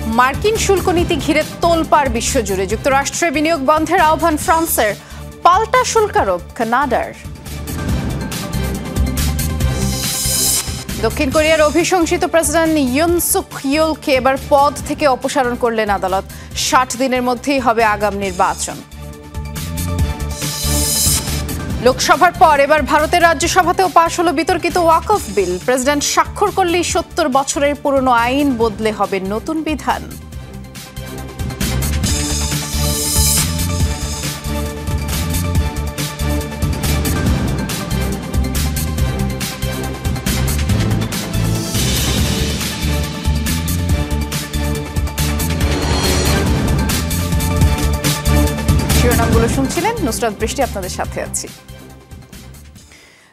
মার্কিন শুল্ক নীতি ঘিরে তোলপাড় বিশ্বজুড়ে। যুক্তরাষ্ট্রে বিনিয়োগ বন্ধের আহ্বান ফ্রান্সের, পাল্টা শুল্কারোপ কানাডার। দক্ষিণ কোরিয়ার অভিশংসিত প্রেসিডেন্ট ইউন সুক ইউলকে এবার পদ থেকে অপসারণ করলেন আদালত। 60 দিনের মধ্যেই হবে আগাম নির্বাচন। লোকসভার পর এবার ভারতের রাজ্যসভাতেও পাশ হলো বিতর্কিত ওয়াকফ বিল। প্রেসিডেন্ট স্বাক্ষর করলেই 70 বছরের পুরনো আইন বদলে হবে নতুন বিধান। শিরোনামগুলো শুনছিলেন, নুসরাত বৃষ্টি আপনাদের সাথে আছি।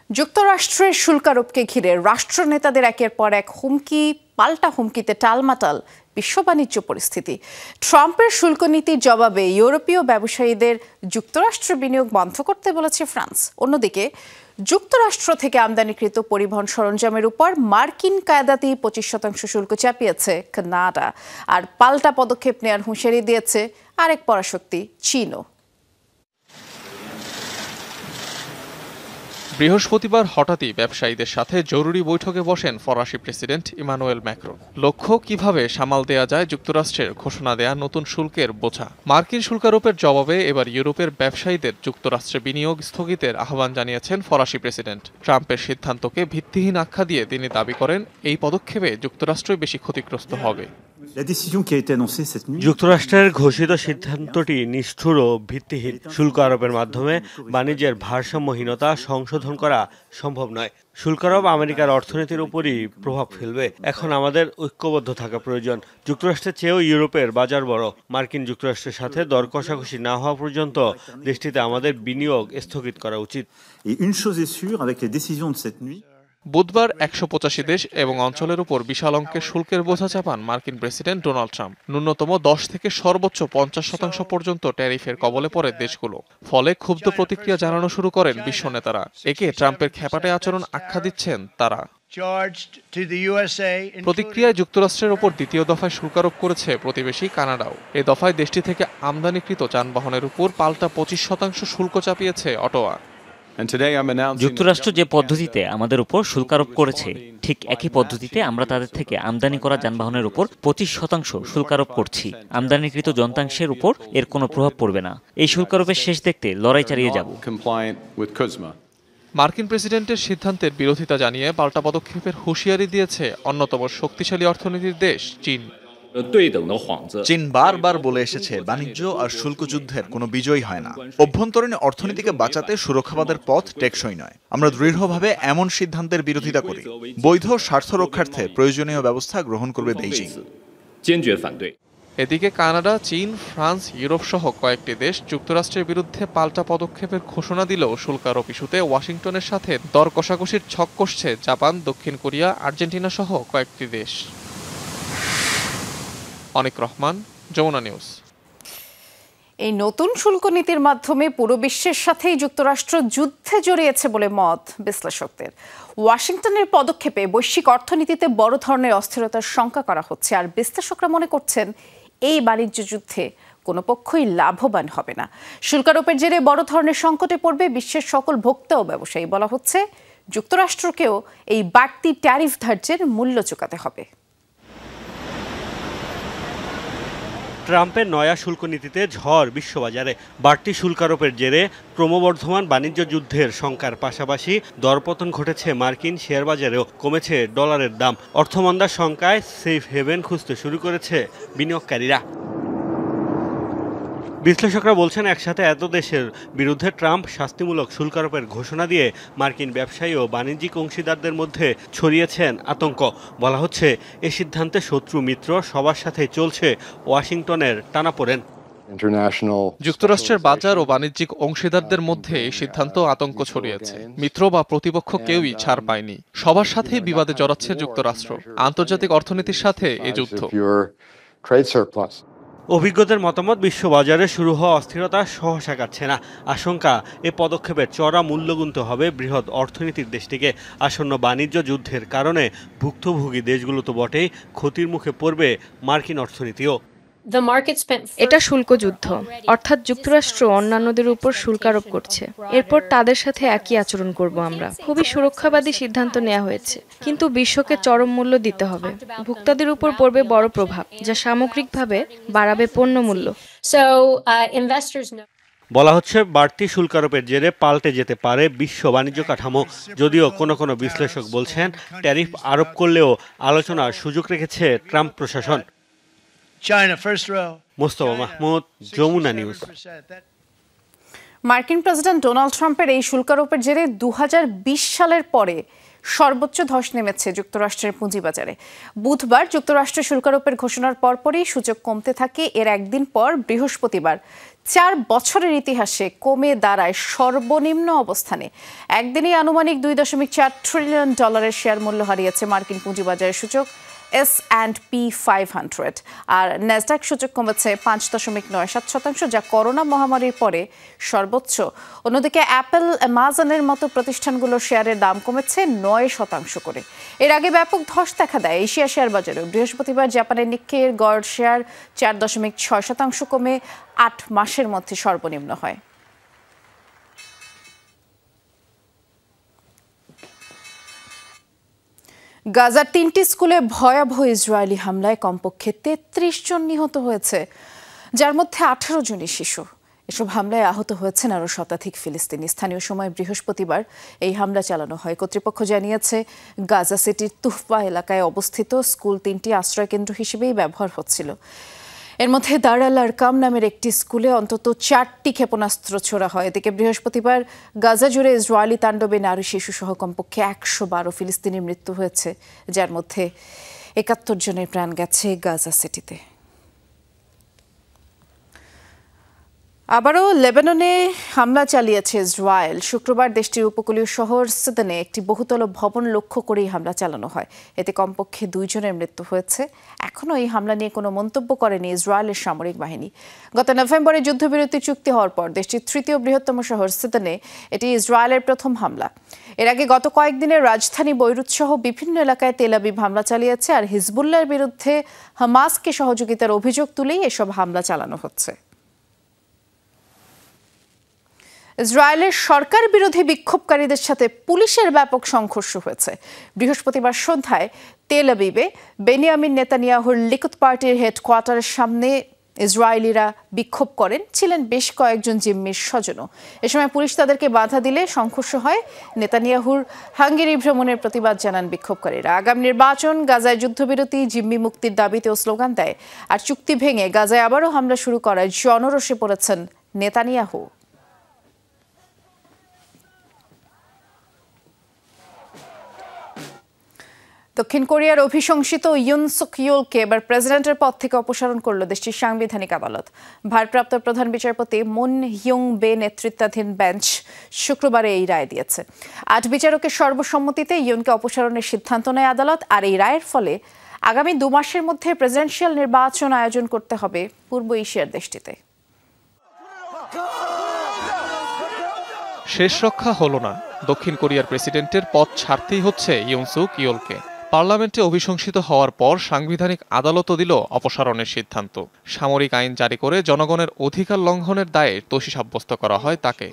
যুক্তরাষ্ট্রের শুল্কারোপকে ঘিরে রাষ্ট্রনেতাদের একের পর এক হুমকি, পাল্টা হুমকিতে টালমাটাল বিশ্ব বাণিজ্য পরিস্থিতি। ট্রাম্পের শুল্ক নীতির জবাবে ইউরোপীয় ব্যবসায়ীদের যুক্তরাষ্ট্র বিনিয়োগ বন্ধ করতে বলেছে ফ্রান্স। অন্যদিকে যুক্তরাষ্ট্র থেকে আমদানিকৃত পরিবহন সরঞ্জামের উপর মার্কিন কায়দাতেই 25% শুল্ক চাপিয়েছে কানাডা। আর পাল্টা পদক্ষেপ নেওয়ার হুঁশিয়ারি দিয়েছে আরেক পরাশক্তি চীনও। বৃহস্পতিবার হঠাৎই ব্যবসায়ীদের সাথে জরুরি বৈঠকে বসেন ফরাসি প্রেসিডেন্ট ইমানুয়েল ম্যাক্রন। লক্ষ্য কিভাবে সামাল দেয়া যায় যুক্তরাষ্ট্রের ঘোষণা দেয়া নতুন শুল্কের বোঝা। মার্কিন শুল্কারোপের জবাবে এবার ইউরোপের ব্যবসায়ীদের যুক্তরাষ্ট্রে বিনিয়োগ স্থগিতের আহ্বান জানিয়েছেন ফরাসি প্রেসিডেন্ট। ট্রাম্পের সিদ্ধান্তকে ভিত্তিহীন আখ্যা দিয়ে তিনি দাবি করেন এই পদক্ষেপে যুক্তরাষ্ট্রই বেশি ক্ষতিগ্রস্ত হবে। যুক্তরাষ্ট্রের ঘোষিত সিদ্ধান্তটি নিষ্ঠুর ও ভিত্তিহীন। শুল্ক আরোপের মাধ্যমে বাণিজ্যের ভারসাম্যহীনতা সংশোধন করা সম্ভব নয়। শুল্ক আরোপ আমেরিকার অর্থনীতির উপরই প্রভাব ফেলবে। এখন আমাদের ঐক্যবদ্ধ থাকা প্রয়োজন। যুক্তরাষ্ট্রের চেয়েও ইউরোপের বাজার বড়। মার্কিন যুক্তরাষ্ট্রের সাথে দর কষাকষি না হওয়া পর্যন্ত দেশটিতে আমাদের বিনিয়োগ স্থগিত করা উচিত। বুধবার 185 দেশ এবং অঞ্চলের উপর বিশাল অঙ্কের শুল্কের বোঝা চাপান মার্কিন প্রেসিডেন্ট ডোনাল্ড ট্রাম্প। ন্যূনতম 10 থেকে সর্বোচ্চ 50% পর্যন্ত ট্যারিফের কবলে পড়ে দেশগুলো। ফলে ক্ষুব্ধ প্রতিক্রিয়া জানানো শুরু করেন বিশ্ব নেতারা। একে ট্রাম্পের খেপাটে আচরণ আখ্যা দিচ্ছেন তারা। প্রতিক্রিয়ায় যুক্তরাষ্ট্রের ওপর দ্বিতীয় দফায় শুল্কারোপ করেছে প্রতিবেশী কানাডাও। এ দফায় দেশটি থেকে আমদানিকৃত যানবাহনের উপর পাল্টা 25% শুল্ক চাপিয়েছে অটোয়া। যুক্তরাষ্ট্র যে পদ্ধতিতে আমাদের উপর শুল্কারোপ করেছে, ঠিক একই পদ্ধতিতে আমরা তাদের থেকে আমদানি করা যানবাহনের উপর 25% শুল্কারোপ করছি। আমদানিকৃত যন্ত্রাংশের উপর এর কোনো প্রভাব পড়বে না। এই শুল্কারোপের শেষ দেখতে লড়াই চালিয়ে যাব। মার্কিন প্রেসিডেন্টের সিদ্ধান্তের বিরোধিতা জানিয়ে পাল্টা পদক্ষেপের হুঁশিয়ারি দিয়েছে অন্যতম শক্তিশালী অর্থনীতির দেশ চীন। চীন বারবার বলে এসেছে বাণিজ্য আর শুল্ক যুদ্ধের কোনো বিজয় হয় না। অভ্যন্তরীণ অর্থনীতিকে বাঁচাতে সুরক্ষাবাদের পথ টেকসই নয়। আমরা দৃঢ়ভাবে এমন সিদ্ধান্তের বিরোধিতা করি। বৈধ স্বার্থ রক্ষার্থে প্রয়োজনীয় ব্যবস্থা গ্রহণ করবে বেইজিং। এদিকে কানাডা, চীন, ফ্রান্স, ইউরোপ সহ কয়েকটি দেশ যুক্তরাষ্ট্রের বিরুদ্ধে পাল্টা পদক্ষেপের ঘোষণা দিলেও শুল্কারোপ ইস্যুতে ওয়াশিংটনের সাথে দর কষাকষির ছক কষছে জাপান, দক্ষিণ কোরিয়া, আর্জেন্টিনা সহ কয়েকটি দেশ। অনিক রহমান, যমুনা নিউজ। এই নতুন শুল্ক নীতির মাধ্যমে পুরো বিশ্বের সাথেই যুক্তরাষ্ট্র যুদ্ধে জড়িয়েছে বলে মত বিশ্লেষকদের। ওয়াশিংটনের পদক্ষেপে বৈশ্বিক অর্থনীতিতে বড় ধরনের অস্থিরতার শঙ্কা করা হচ্ছে। আর বিশ্লেষকরা মনে করছেন এই বাণিজ্য যুদ্ধে কোনো পক্ষই লাভবান হবে না। শুল্কারোপের জেরে বড় ধরনের সংকটে পড়বে বিশ্বের সকল ভোক্তা ও ব্যবসায়ী। বলা হচ্ছে যুক্তরাষ্ট্রকেও এই বাড়তি ট্যারিফ ধার্যের মূল্য চুকাতে হবে। ট্রাম্পের নয়া শুল্ক নীতিতে ঝড় বিশ্ববাজারে। বাড়তি শুল্কারোপের জেরে ক্রমবর্ধমান বাণিজ্য যুদ্ধের শঙ্কার পাশাপাশি দরপতন ঘটেছে মার্কিন শেয়ার বাজারেও। কমেছে ডলারের দাম। অর্থমন্দার শঙ্কায় সেফ হেভেন খুঁজতে শুরু করেছে বিনিয়োগকারীরা। বিশ্লেষকরা বলছেন একসাথে এত দেশের বিরুদ্ধে ট্রাম্প শাস্তিমূলক শুল্কারোপের ঘোষণা দিয়ে মার্কিন ব্যবসায়ী ও বাণিজ্যিক অংশীদারদের মধ্যে ছড়িয়েছেন আতঙ্ক। বলা হচ্ছে এ সিদ্ধান্তে শত্রু মিত্র সবার সাথে চলছে ওয়াশিংটনের টানাপোড়েন। যুক্তরাষ্ট্রের বাজার ও বাণিজ্যিক অংশীদারদের মধ্যে এই সিদ্ধান্ত আতঙ্ক ছড়িয়েছে। মিত্র বা প্রতিপক্ষ কেউই ছাড় পায়নি। সবার সাথেই বিবাদে জড়াচ্ছে যুক্তরাষ্ট্র। আন্তর্জাতিক অর্থনীতির সাথে এ যুদ্ধ। অভিজ্ঞদের মতামত, বিশ্ববাজারে শুরু হওয়া অস্থিরতা সহসা কাটছে না। আশঙ্কা, এ পদক্ষেপে চড়া মূল্য গুনতে হবে বৃহৎ অর্থনীতির দেশটিকে। আসন্ন বাণিজ্য যুদ্ধের কারণে ভুক্তভোগী দেশগুলো তো বটেই, ক্ষতির মুখে পড়বে মার্কিন অর্থনীতিও। এটা শুল্ক যুদ্ধ, অর্থাৎ যুক্তরাষ্ট্র অন্যান্যদের উপর শুল্ক আরোপ করছে। এরপর তাদের সাথে একই আচরণ করব আমরা। খুবই সুরক্ষাবাদী সিদ্ধান্ত নেওয়া হয়েছে, কিন্তু বিশ্বকে চরম মূল্য দিতে হবে। ভোক্তাদের উপর পড়বে বড় প্রভাব, যা সামগ্রিকভাবে বাড়াবে পণ্য মূল্য। বলা হচ্ছে বাড়তি শুল্ক আরোপের জেরে পাল্টে যেতে পারে বিশ্ব বাণিজ্য কাঠামো। যদিও কোনো বিশ্লেষক বলছেন, ট্যারিফ আরোপ করলেও আলোচনার সুযোগ রেখেছে ট্রাম্প প্রশাসন। মোস্তফা মাহমুদ, যমুনা নিউজ। মার্কিন প্রেসিডেন্ট ডোনাল্ড ট্রাম্পের এই শুল্ক আরোপের জেরে 2020 সালের পরে সর্বোচ্চ ধস নেমেছে যুক্তরাষ্ট্রের পুঁজিবাজারে। বুধবার যুক্তরাষ্ট্র শুল্ক আরোপের ঘোষণার পরপরই সূচক কমতে থাকে। এর একদিন পর বৃহস্পতিবার 4 বছরের ইতিহাসে কমে দাঁড়ায় সর্বনিম্ন অবস্থানে। একদিনই আনুমানিক $2.4 ট্রিলিয়ন শেয়ার মূল্য হারিয়েছে মার্কিন পুঁজিবাজারের সূচক S&P 500, আর ন্যাসডাক সূচক কমেছে 5.97%, যা করোনা মহামারীর পরে সর্বোচ্চ। অন্যদিকে অ্যাপল, অ্যামাজনের মতো প্রতিষ্ঠানগুলোর শেয়ারের দাম কমেছে 9% করে। এর আগে ব্যাপক ধস দেখা দেয় এশিয়া শেয়ার বাজারে। বৃহস্পতিবার জাপানের নিক্কেইয়ের গড় শেয়ার 4.6% কমে 8 মাসের মধ্যে সর্বনিম্ন হয়। গাজার 3টি স্কুলে ভয়াবহ ইসরায়েলি হামলায় কমপক্ষে 33 জন নিহত হয়েছে, যার মধ্যে 18 জনই শিশু। এসব হামলায় আহত হয়েছেন আরও শতাধিক ফিলিস্তিনি। স্থানীয় সময় বৃহস্পতিবার এই হামলা চালানো হয়। কর্তৃপক্ষ জানিয়েছে, গাজা সিটির তুফবা এলাকায় অবস্থিত স্কুল 3টি আশ্রয়কেন্দ্র হিসেবেই ব্যবহার হচ্ছিল। এর মধ্যে দার আল আরকাম নামের একটি স্কুলে অন্তত 4টি ক্ষেপণাস্ত্র ছোড়া হয়। এদিকে বৃহস্পতিবার গাজা জুড়ে ইসরায়েলি তাণ্ডবে নারী শিশুসহ কমপক্ষে 112 ফিলিস্তিনির মৃত্যু হয়েছে, যার মধ্যে 71 জনের প্রাণ গেছে গাজা সিটিতে। আবারও লেবাননে হামলা চালিয়েছে ইসরায়েল। শুক্রবার দেশটির উপকূলীয় শহর সিদনে একটি বহুতল ভবন লক্ষ্য করেই হামলা চালানো হয়। এতে কমপক্ষে 2 জনের মৃত্যু হয়েছে। এখনও এই হামলা নিয়ে কোনো মন্তব্য করেনি ইসরায়েলের সামরিক বাহিনী। গত নভেম্বরে যুদ্ধবিরতি চুক্তি হওয়ার পর দেশটির 3য় বৃহত্তম শহর সিদনে এটি ইসরায়েলের প্রথম হামলা। এর আগে গত কয়েকদিনের রাজধানী বৈরুত সহ বিভিন্ন এলাকায় তেল আবিব হামলা চালিয়েছে, আর হিজবুল্লাহর বিরুদ্ধে হামাসকে সহযোগিতার অভিযোগ তুলেই এসব হামলা চালানো হচ্ছে। ইসরায়েলের সরকার বিরোধী বিক্ষোভকারীদের সাথে পুলিশের ব্যাপক সংঘর্ষ হয়েছে। বৃহস্পতিবার সন্ধ্যায় তেল আবিবে বেনিয়ামিন নেতানিয়াহুর লিকুদ পার্টির হেডকোয়ার্টারের সামনে ইসরায়েলিরা বিক্ষোভ করেন। ছিলেন বেশ কয়েকজন জিম্মির স্বজনও। এ সময় পুলিশ তাদেরকে বাধা দিলে সংঘর্ষ হয়। নেতানিয়াহুর হাঙ্গেরি ভ্রমণের প্রতিবাদ জানান বিক্ষোভকারীরা। আগামী নির্বাচন, গাজায় যুদ্ধবিরতি, জিম্মি মুক্তির দাবিতেও স্লোগান দেয়। আর চুক্তি ভেঙে গাজায় আবারও হামলা শুরু করায় জনরোষে পড়েছেন নেতানিয়াহু। দক্ষিণ কোরিয়ার অভিশংসিত ইউন সুক ইয়োলকে এবার প্রেসিডেন্টের পদ থেকে অপসারণ করল দেশটির সাংবিধানিক আদালত। ভারপ্রাপ্ত প্রধান বিচারপতি মুন হিয়ং বে নেতৃত্বাধীন বেঞ্চ শুক্রবারে এই রায় দিয়েছে। 8 বিচারকের সর্বসম্মতিতে ইয়ুনকে অপসারণের সিদ্ধান্ত নেয় আদালত। আর এই রায়ের ফলে আগামী 2 মাসের মধ্যে প্রেসিডেন্সিয়াল নির্বাচন আয়োজন করতে হবে পূর্ব এশিয়ার দেশটিতে। শেষ রক্ষা হলো না। দক্ষিণ কোরিয়ার প্রেসিডেন্টের পদ ছাড়তেই হচ্ছে ইউন সুক ইয়োলকে। পার্লামেন্টে অভিশংসিত হওয়ার পর সাংবিধানিক আদালতও দিল অপসারণের সিদ্ধান্ত। সামরিক আইন জারি করে জনগণের অধিকার লঙ্ঘনের দায়ে দোষী সাব্যস্ত করা হয় তাকে।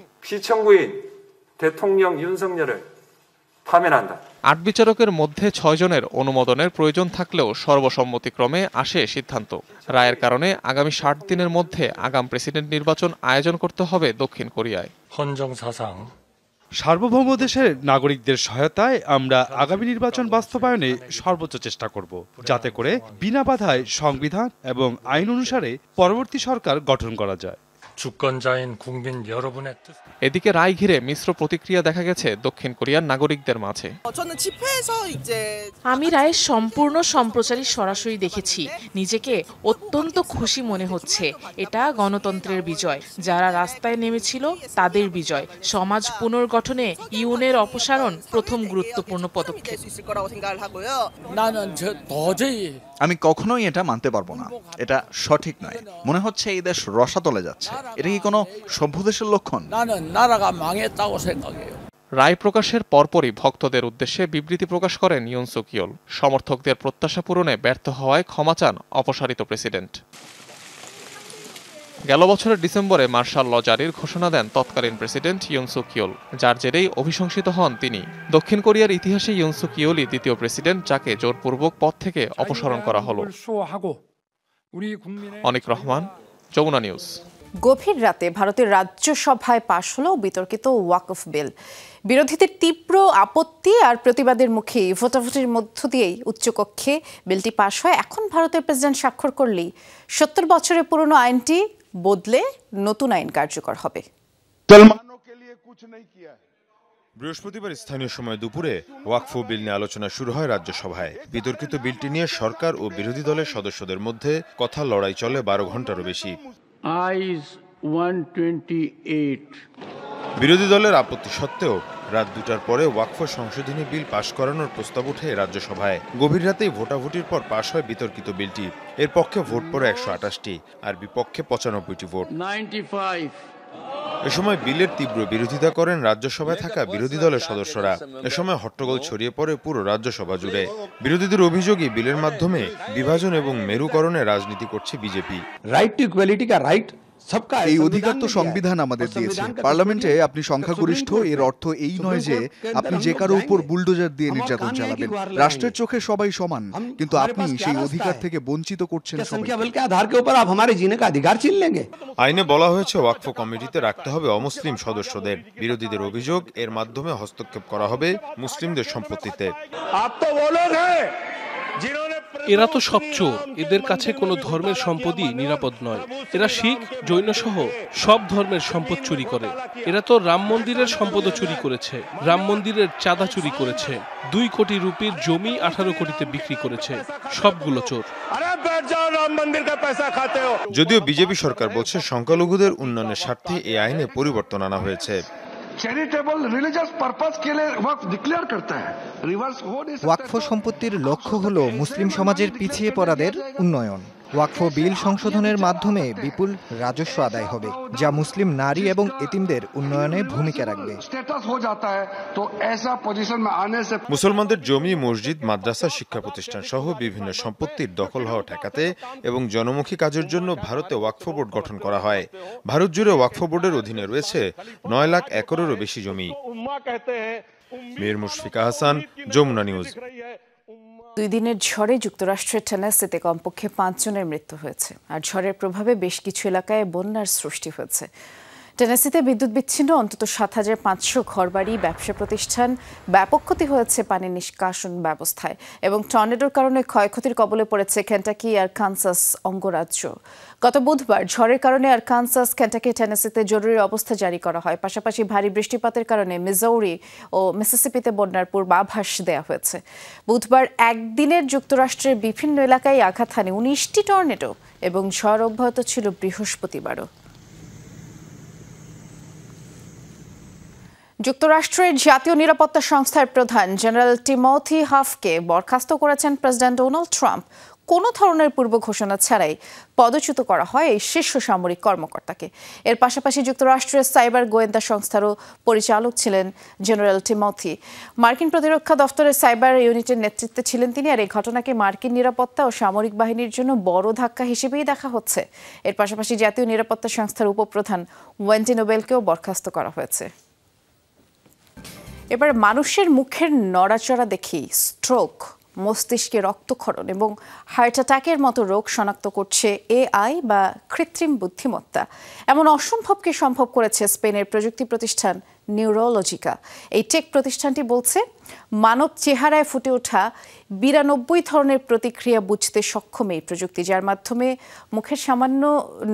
8 বিচারকের মধ্যে 6 জনের অনুমোদনের প্রয়োজন থাকলেও সর্বসম্মতিক্রমে আসে সিদ্ধান্ত। রায়ের কারণে আগামী 60 দিনের মধ্যে আগাম প্রেসিডেন্ট নির্বাচন আয়োজন করতে হবে দক্ষিণ কোরিয়ায়। সার্বভৌম দেশের নাগরিকদের সহায়তায় আমরা আগামী নির্বাচন বাস্তবায়নে সর্বোচ্চ চেষ্টা করব, যাতে করে বিনা বাধায় সংবিধান এবং আইন অনুসারে পরবর্তী সরকার গঠন করা যায়। এদিকে রায় ঘিরে মিশ্র প্রতিক্রিয়া দেখা গেছে দক্ষিণ কোরিয়ার নাগরিকদের মাঝে। আমি রায়ের সম্পূর্ণ সম্প্রচারই সরাসরি দেখেছি। নিজেকে অত্যন্ত খুশি মনে হচ্ছে। এটা গণতন্ত্রের বিজয়। যারা রাস্তায় নেমেছিল তাদের বিজয়। সমাজ পুনর্গঠনে ইউনের অপসারণ প্রথম গুরুত্বপূর্ণ পদক্ষেপ। আমি কখনোই এটা মানতে পারবো না। এটা সঠিক নয়। মনে হচ্ছে এই দেশ রসাতলে যাচ্ছে। এটা কি কোনো সভ্য দেশের লক্ষণ? রায় প্রকাশের পরপরই ভক্তদের উদ্দেশ্যে বিবৃতি প্রকাশ করেন ইউন সুক ইয়োল। সমর্থকদের প্রত্যাশা পূরণে ব্যর্থ হওয়ায় ক্ষমা চান অপসারিত প্রেসিডেন্ট। গেল বছরের ডিসেম্বরে মার্শাল ল জারির ঘোষণা দেন তৎকালীন প্রেসিডেন্ট ইউন সুক ইয়োল, যার জেরেই অভিশংসিত হন তিনি। দক্ষিণ কোরিয়ার ইতিহাসে ইউন সুক ইয়োলই দ্বিতীয় প্রেসিডেন্ট যাকে জোরপূর্বক পদ থেকে অপসারণ করা হলো। অনিক রহমান, যমুনা নিউজ। গভীর রাতে ভারতের রাজ্যসভায় পাশ হলো বিতর্কিত ওয়াকফ বিল। বিরোধীদের তীব্র আপত্তি আর প্রতিবাদের মুখে ভোটাভুটির মধ্য দিয়েই উচ্চকক্ষে বিলটি পাশ হয়। এখন ভারতের প্রেসিডেন্ট স্বাক্ষর করলেই 70 বছরের পুরনো আইনটি বদলে নতুন আইন কার্যকর হবে। বৃহস্পতিবার স্থানীয় সময় দুপুরে ওয়াকফ বিল নিয়ে আলোচনা শুরু হয় রাজ্যসভায়। বিতর্কিত বিলটি নিয়ে সরকার ও বিরোধী দলের সদস্যদের মধ্যে কথা লড়াই চলে 12 ঘন্টারও বেশি। বিরোধী দলের আপত্তি সত্ত্বেও রাত 2টার পরে ওয়াকফ সংশোধনী বিল পাশ করানোর প্রস্তাব ওঠে রাজ্যসভায়। গভীর রাতেই ভোটাভুটির পর পাশ হয় বিতর্কিত বিলটি। এর পক্ষে ভোট পড়ে 128টি আর বিপক্ষে 95টি ভোট। এ সময় বিলের তীব্র বিরোধিতা করেন রাজ্যসভায় থাকা বিরোধী দলের সদস্যরা। এ সময় হট্টগোল ছড়িয়ে পড়ে পুরো রাজ্যসভা জুড়ে। বিরোধীদের অভিযোগই বিলের মাধ্যমে বিভাজন এবং মেরুকরণের রাজনীতি করছে বিজেপি। রাইট টু ইকুয়ালিটি কা রাইট এই অধিকার তো সংবিধান আমাদের দিয়েছে। পার্লামেন্টে আপনি সংখ্যাগরিষ্ঠ, এর অর্থ এই নয় যে আপনি যে কারো উপর বুলডোজার দিয়ে নির্যাতন চালাবেন। রাষ্ট্রের চোখে সবাই সমান, কিন্তু আপনি সেই অধিকার থেকে বঞ্চিত করছেন। আইনে বলা হয়েছে ওয়াকফ কমিটিতে রাখতে হবে অমুসলিম সদস্যদের। বিরোধীদের অভিযোগ এর মাধ্যমে হস্তক্ষেপ করা হবে মুসলিমদের সম্পত্তিতে। এরা তো সব চোর, এদের কাছে কোনো ধর্মের সম্পদই নিরাপদ নয়। এরা শিখ, জৈন সহ সব ধর্মের সম্পদ চুরি করে। এরা তো রাম মন্দিরের সম্পদও চুরি করেছে, রাম মন্দিরের চাঁদা চুরি করেছে, 2 কোটি রুপির জমি 18 কোটিতে বিক্রি করেছে। সবগুলো চোর। যদিও বিজেপি সরকার বলছে সংখ্যালঘুদের উন্নয়নের স্বার্থে এই আইনে পরিবর্তন আনা হয়েছে। ওয়াকফ সম্পত্তির লক্ষ্য হল মুসলিম সমাজের পিছিয়ে পড়াদের উন্নয়ন। ওয়াকফ বিল সংশোধনের মাধ্যমে বিপুল রাজস্ব আদায় হবে, যা মুসলিম নারী এবং এতিমদের উন্নয়নে ভূমিকা রাখবে। মুসলমানদের জমি, মসজিদ, মাদ্রাসা, শিক্ষা প্রতিষ্ঠান সহ বিভিন্ন সম্পত্তির দখল হওয়া ঠেকাতে এবং জনমুখী কাজের জন্য ভারতে ওয়াকফ বোর্ড গঠন করা হয়। ভারত জুড়ে ওয়াকফ বোর্ডের অধীনে রয়েছে 9 লাখ একরেরও বেশি জমি। মীর মুশফিকা হাসান, যমুনা নিউজ। 2 দিনের ঝড়ে যুক্তরাষ্ট্রের টেনেসিতে কমপক্ষে 5 জনের মৃত্যু হয়েছে, আর ঝড়ের প্রভাবে বেশ কিছু এলাকায় বন্যার সৃষ্টি হয়েছে। টেনেসিতে বিদ্যুৎ বিচ্ছিন্ন অন্তত 7,500 ঘরবাড়ি, ব্যবসা প্রতিষ্ঠান। ব্যাপক ক্ষতি হয়েছে পানি নিষ্কাশন ব্যবস্থায়, এবং টর্নেডোর কারণে ক্ষয়ক্ষতির কবলে পড়েছে কেন্টাকি আর কানসাস অঙ্গরাজ্য। গত বুধবার ঝড়ের কারণে আর কানসাস, কেন্টাকি, টেনেসিতে জরুরি অবস্থা জারি করা হয়। পাশাপাশি ভারী বৃষ্টিপাতের কারণে মিজৌরি ও মিসিসিপিতে বন্যার পূর্বাভাস দেওয়া হয়েছে। বুধবার একদিনের যুক্তরাষ্ট্রের বিভিন্ন এলাকায় আঘাত হানে 19টি টর্নেডো, এবং ঝড় অব্যাহত ছিল বৃহস্পতিবারও। যুক্তরাষ্ট্রের জাতীয় নিরাপত্তা সংস্থার প্রধান জেনারেল টিমোথি হাফকে বরখাস্ত করেছেন প্রেসিডেন্ট ডোনাল্ড ট্রাম্প। কোনো ধরনের পূর্ব ঘোষণা ছাড়াই পদচ্যুত করা হয় এই শীর্ষ সামরিক কর্মকর্তাকে। এর পাশাপাশি যুক্তরাষ্ট্রের সাইবার গোয়েন্দা সংস্থারও পরিচালক ছিলেন জেনারেল টিমোথি। মার্কিন প্রতিরক্ষা দফতরের সাইবার ইউনিটের নেতৃত্বে ছিলেন তিনি, আর এই ঘটনাকে মার্কিন নিরাপত্তা ও সামরিক বাহিনীর জন্য বড় ধাক্কা হিসেবেই দেখা হচ্ছে। এর পাশাপাশি জাতীয় নিরাপত্তা সংস্থার উপপ্রধান ওয়েন্ডি নোবেলকেও বরখাস্ত করা হয়েছে। এবার মানুষের মুখের নড়াচড়া দেখি স্ট্রোক, মস্তিষ্কে রক্তক্ষরণ এবং হার্ট অ্যাটাকের মতো রোগ শনাক্ত করছে এআই বা কৃত্রিম বুদ্ধিমত্তা। এমন অসম্ভবকে সম্ভব করেছে স্পেনের প্রযুক্তি প্রতিষ্ঠান নিউরোলজিকা। এই টেক প্রতিষ্ঠানটি বলছে, মানব চেহারায় ফুটে ওঠা 92 ধরনের প্রতিক্রিয়া বুঝতে সক্ষম এই প্রযুক্তি, যার মাধ্যমে মুখের সামান্য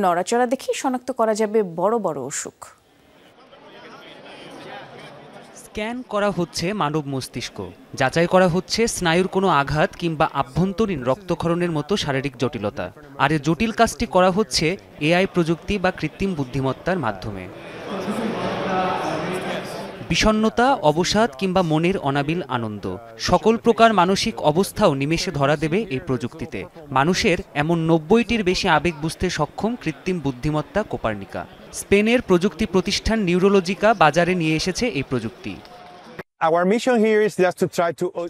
নড়াচড়া দেখেই শনাক্ত করা যাবে বড় বড় অসুখ। স্ক্যান করা হচ্ছে মানব মস্তিষ্ক, যাচাই করা হচ্ছে স্নায়ুর কোনো আঘাত কিংবা আভ্যন্তরীণ রক্তক্ষরণের মতো শারীরিক জটিলতা। আর এই জটিল কাজটি করা হচ্ছে এআই প্রযুক্তি বা কৃত্রিম বুদ্ধিমত্তার মাধ্যমে। বিষণ্ণতা, অবসাদ কিংবা মনের অনাবিল আনন্দ, সকল প্রকার মানসিক অবস্থাও নিমেষে ধরা দেবে এই প্রযুক্তিতে। মানুষের এমন 90টির বেশি আবেগ বুঝতে সক্ষম কৃত্রিম বুদ্ধিমত্তা কোপার্নিকা। স্পেনের প্রযুক্তি প্রতিষ্ঠান নিউরোলজিকা বাজারে নিয়ে এসেছে এই প্রযুক্তি।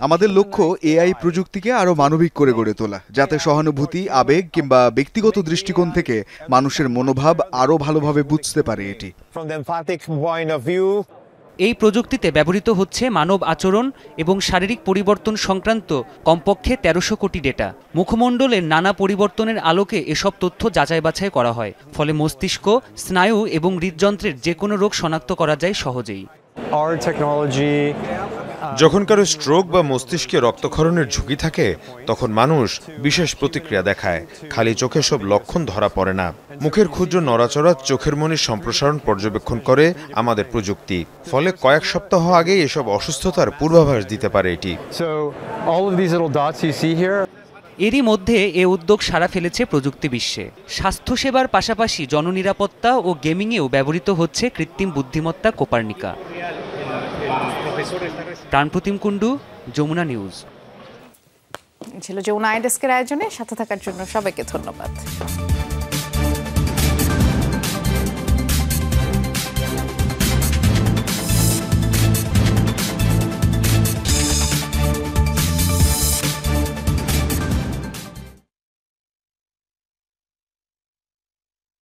আমাদের লক্ষ্য এআই প্রযুক্তিকে আরো মানবিক করে গড়ে তোলা, যাতে সহানুভূতি, আবেগ কিংবা ব্যক্তিগত দৃষ্টিকোণ থেকে মানুষের মনোভাব আরো ভালোভাবে বুঝতে পারে এটি। এই প্রযুক্তিতে ব্যবহৃত হচ্ছে মানব আচরণ এবং শারীরিক পরিবর্তন সংক্রান্ত কমপক্ষে 1300 কোটি ডেটা। মুখমণ্ডলের নানা পরিবর্তনের আলোকে এসব তথ্য যাচাই বাছাই করা হয়, ফলে মস্তিষ্ক, স্নায়ু এবং হৃদযন্ত্রের যে কোনো রোগ শনাক্ত করা যায় সহজেই। যখন কারো স্ট্রোক বা মস্তিষ্কে রক্তক্ষরণের ঝুঁকি থাকে, তখন মানুষ বিশেষ প্রতিক্রিয়া দেখায়। খালি চোখে সব লক্ষণ ধরা পড়ে না। মুখের ক্ষুদ্র নড়াচড়া, চোখের মনির সম্প্রসারণ পর্যবেক্ষণ করে আমাদের প্রযুক্তি। ফলে কয়েক সপ্তাহ আগে এসব অসুস্থতার পূর্বাভাস দিতে পারে এটি। এরই মধ্যে এ উদ্যোগ সাড়া ফেলেছে প্রযুক্তি বিশ্বে। স্বাস্থ্যসেবার পাশাপাশি জননিরাপত্তা ও গেমিংয়েও ব্যবহৃত হচ্ছে কৃত্রিম বুদ্ধিমত্তা কোপার্নিকা। প্রাণপ্রতিম কুণ্ডু, যমুনা নিউজ। ছিল যমুনা আই ডেস্কের আয়োজনে। সাথে থাকার জন্য সবাইকে ধন্যবাদ।